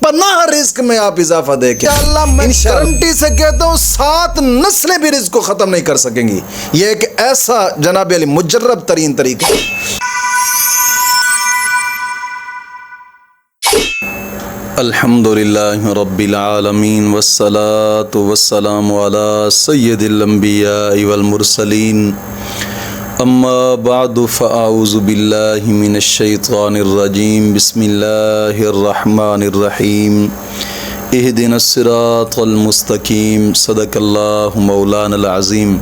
پناہ رزق میں آپ اضافہ دیکھیں. اللہ میں گارنٹی سے کہتا ہوں 7 نسلیں بھی رزق کو ختم نہیں کر سکیں گی. یہ ایک ایسا جناب علی مجرب ترین طریقہ ہے. الحمدللہ رب العالمین والصلاة والسلام علی سید الانبیاء والمرسلین اما بعد فاعوذ باللہ من الشیطان الرجیم بسم اللہ الرحمن الرحیم اہدنا الصراط المستقیم صدق اللہ مولانا العظیم.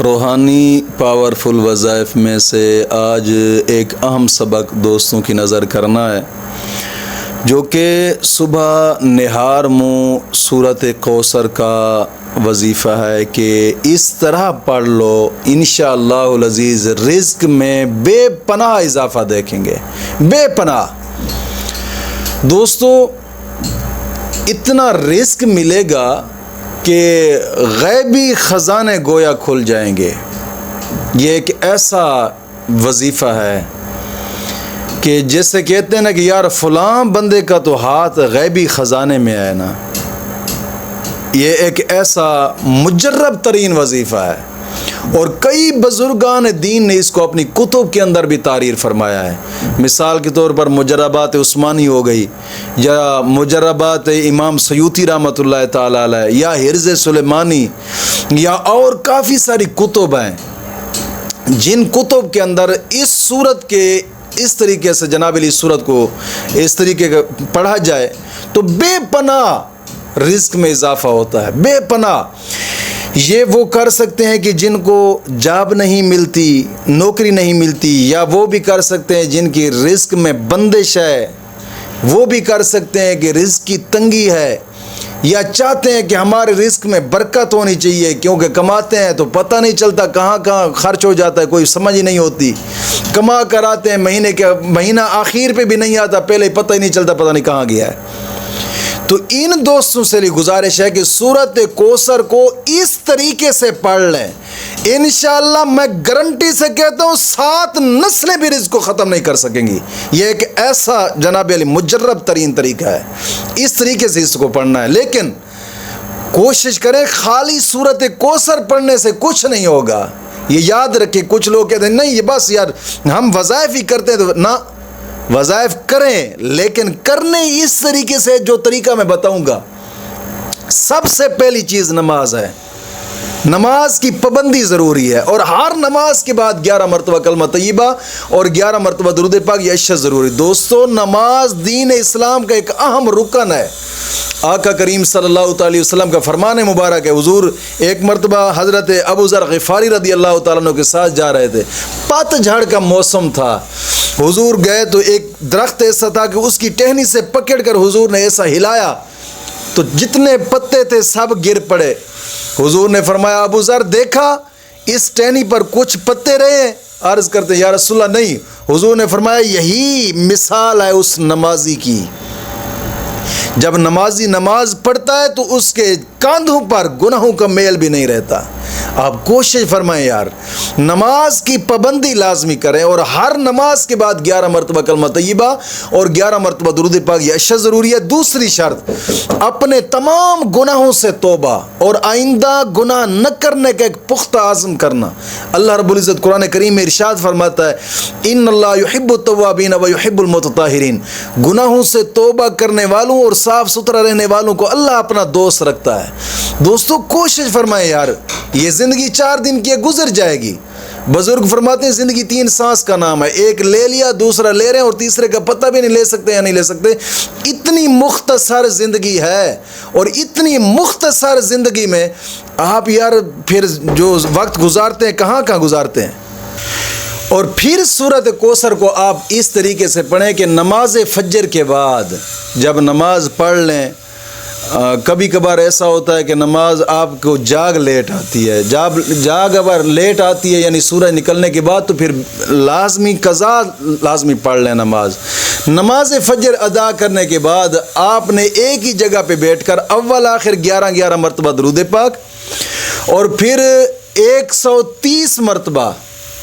روحانی پاورفل وظائف میں سے آج ایک اہم سبق دوستوں کی نظر کرنا ہے، جو کہ صبح نہار منہ سورۃ کوثر کا وظیفہ ہے کہ اس طرح پڑھ لو انشاءاللہ العزیز رزق میں بے پناہ اضافہ دیکھیں گے. بے پناہ دوستو، اتنا رزق ملے گا کہ غیبی خزانے گویا کھل جائیں گے. یہ ایک ایسا وظیفہ ہے کہ جیسے کہتے ہیں نا کہ یار فلاں بندے کا تو ہاتھ غیبی خزانے میں ہے نا. یہ ایک ایسا مجرب ترین وظیفہ ہے اور کئی بزرگان دین نے اس کو اپنی کتب کے اندر بھی تعریر فرمایا ہے. مثال کے طور پر مجربات عثمانی ہو گئی، یا مجربات امام سیوطی رحمۃ اللہ تعالی علیہ، یا حرز سلیمانی، یا اور کافی ساری کتب ہیں جن کتب کے اندر اس صورت کے اس طریقے سے جناب علی صورت کو اس طریقے کا پڑھا جائے تو بے پناہ رزق میں اضافہ ہوتا ہے. بے پناہ یہ وہ کر سکتے ہیں کہ جن کو جاب نہیں ملتی، نوکری نہیں ملتی، یا وہ بھی کر سکتے ہیں جن کی رزق میں بندش ہے، وہ بھی کر سکتے ہیں کہ رزق کی تنگی ہے، یا چاہتے ہیں کہ ہمارے رزق میں برکت ہونی چاہیے کیونکہ کماتے ہیں تو پتہ نہیں چلتا کہاں کہاں خرچ ہو جاتا ہے، کوئی سمجھ ہی نہیں ہوتی. کما کر آتے ہیں مہینہ آخر پہ بھی نہیں آتا، پہلے پتہ ہی نہیں چلتا پتہ نہیں کہاں گیا ہے. تو ان دوستوں سے گزارش ہے کہ سورۃ کوثر کو اس طریقے سے پڑھ لیں، انشاءاللہ میں گارنٹی سے کہتا ہوں 7 نسلیں بھی رزق کو ختم نہیں کر سکیں گی. یہ ایک ایسا جناب علی مجرب ترین طریقہ ہے. اس طریقے سے اس کو پڑھنا ہے، لیکن کوشش کریں خالی سورۃ کوثر پڑھنے سے کچھ نہیں ہوگا. یہ یاد رکھیں، کچھ لوگ کہتے ہیں نہیں یہ بس یار ہم وظائف ہی کرتے ہیں، تو نہ، وظائف کریں لیکن کرنے اس طریقے سے جو طریقہ میں بتاؤں گا. سب سے پہلی چیز نماز ہے. نماز کی پابندی ضروری ہے، اور ہر نماز کے بعد 11 مرتبہ کلمہ طیبہ اور 11 مرتبہ درود پاک یہ اشد ضروری. دوستو نماز دین اسلام کا ایک اہم رکن ہے. آقا کریم صلی اللہ علیہ وسلم کا فرمان مبارک ہے. حضور ایک مرتبہ حضرت ابو ذر غفاری رضی اللہ تعالیٰ عنہ کے ساتھ جا رہے تھے. پت جھڑ کا موسم تھا. حضور گئے تو ایک درخت ایسا تھا کہ اس کی ٹہنی سے پکڑ کر حضور نے ایسا ہلایا تو جتنے پتے تھے سب گر پڑے. حضور نے فرمایا ابو ذر دیکھا اس ٹہنی پر کچھ پتے رہے؟ عرض کرتے یا رسول اللہ نہیں. حضور نے فرمایا یہی مثال ہے اس نمازی کی. جب نمازی نماز پڑھتا ہے تو اس کے کاندھوں پر گناہوں کا میل بھی نہیں رہتا. آپ کوشش فرمائیں یار نماز کی پابندی لازمی کریں، اور ہر نماز کے بعد 11 مرتبہ کلمہ طیبہ اور 11 مرتبہ درود پاک یہ اشد ضروری ہے. دوسری شرط اپنے تمام گناہوں سے توبہ اور آئندہ گناہ نہ کرنے کا ایک پختہ عزم کرنا. اللہ رب العزت قرآن کریم میں ارشاد فرماتا ہے ان اللہ یحب التوابین و یحب المتطہرین. گناہوں سے توبہ کرنے والوں اور صاف ستھرا رہنے والوں کو اللہ اپنا دوست رکھتا ہے. دوستو کوشش فرمائیں یار، یہ زندگی 4 دن کی گزر جائے گی. بزرگ فرماتے ہیں زندگی 3 سانس کا نام ہے. ایک لے لیا، دوسرا لے رہے ہیں، اور تیسرے کا پتہ بھی نہیں لے سکتے یا نہیں لے سکتے. اتنی مختصر زندگی ہے، اور اتنی مختصر زندگی میں آپ یار پھر جو وقت گزارتے ہیں کہاں گزارتے ہیں. اور پھر سورۃ کوثر کو آپ اس طریقے سے پڑھیں کہ نماز فجر کے بعد جب نماز پڑھ لیں. کبھی کبھار ایسا ہوتا ہے کہ نماز آپ کو جاگ لیٹ آتی ہے. جاگ اگر لیٹ آتی ہے یعنی سورج نکلنے کے بعد تو پھر لازمی قضا لازمی پڑھ لیں نماز. نماز فجر ادا کرنے کے بعد آپ نے ایک ہی جگہ پہ بیٹھ کر اول آخر 11 مرتبہ درود پاک اور پھر 130 مرتبہ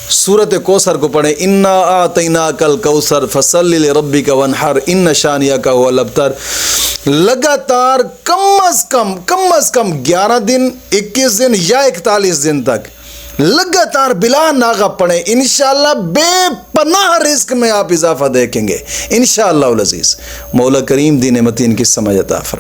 سورت کوثر کو پڑھیں، انا اعطیناک الکوثر فصلی لربک وانحر ان شانیک هو الابتر. لگاتار کم از کم 11 دن، 21 دن یا 41 دن تک لگاتار بلا ناغہ پڑھیں. انشاءاللہ بے پناہ رزق میں آپ اضافہ دیکھیں گے انشاءاللہ العزیز. مولا کریم دین متین کی سمجھ عطا فرمائے.